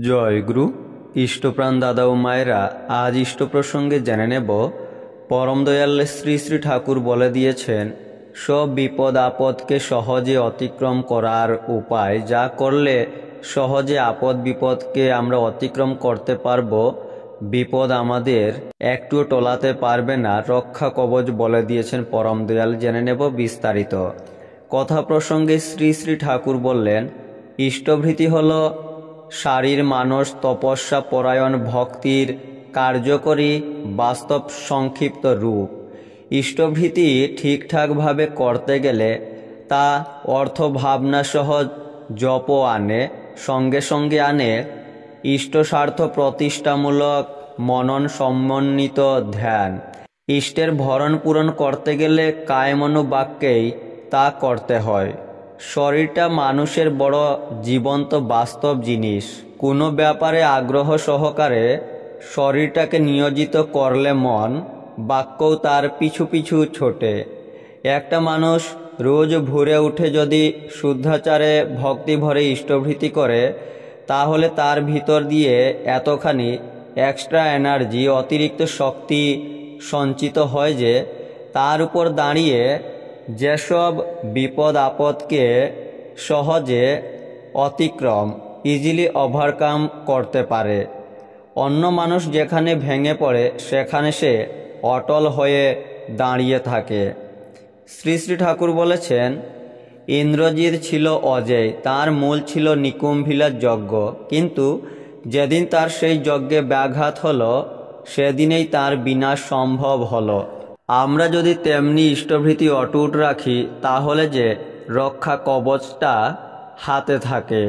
জয় গুরু। ইষ্টপ্রাণ দাদা ও মায়েরা, আজ ইষ্ট প্রসঙ্গে জেনে নেব পরম দয়াল শ্রী শ্রী ঠাকুর বলে দিয়েছেন সব বিপদ আপদকে সহজে অতিক্রম করার উপায়, যা করলে সহজে আপদ বিপদকে আমরা অতিক্রম করতে পারব, বিপদ আমাদের একটুও টলাতে পারবে না। রক্ষা কবচ বলে দিয়েছেন পরম দয়াল। জেনে নেব বিস্তারিত। কথা প্রসঙ্গে শ্রী শ্রী ঠাকুর বললেন, ইষ্টভৃতি হল শারীর মানস তপস্যা পরায়ণ ভক্তির কার্যকরী বাস্তব সংক্ষিপ্ত রূপ। ইষ্টভৃতি ঠিকঠাকভাবে করতে গেলে তা অর্থ ভাবনা সহ জপও আনে, সঙ্গে সঙ্গে আনে ইষ্টস্বার্থ প্রতিষ্ঠামূলক মনন সমন্বিত ধ্যান। ইষ্টের ভরণ পূরণ করতে গেলে কায়মনোবাক্যেই তা করতে হয়। শরীরটা মানুষের বড় জীবন্ত বাস্তব জিনিস। কোনো ব্যাপারে আগ্রহ সহকারে শরীরটাকে নিয়োজিত করলে মন বাক্যও তার পিছু পিছু ছোটে। একটা মানুষ রোজ ভোরে উঠে যদি শুদ্ধাচারে ভক্তি ভরে ইষ্টভৃতি করে, তাহলে তার ভিতর দিয়ে এতখানি এক্সট্রা এনার্জি, অতিরিক্ত শক্তি সঞ্চিত হয় যে তার উপর দাঁড়িয়ে যেসব বিপদ আপদকে সহজে অতিক্রম, ইজিলি ওভারকাম করতে পারে। অন্য মানুষ যেখানে ভেঙে পড়ে সেখানে সে অটল হয়ে দাঁড়িয়ে থাকে। শ্রী শ্রী ঠাকুর বলেছেন, ইন্দ্রজিৎ ছিল অজেয়, তার মূল ছিল নিকুম্ভিলার যজ্ঞ, কিন্তু যেদিন তার সেই যজ্ঞে ব্যাঘাত হলো সেদিনেই তার বিনাশ সম্ভব হলো। আমরা যদি তেমনি ইষ্টভৃতি অটুট রাখি, তাহলে যে রক্ষা কবচটা হাতে থাকে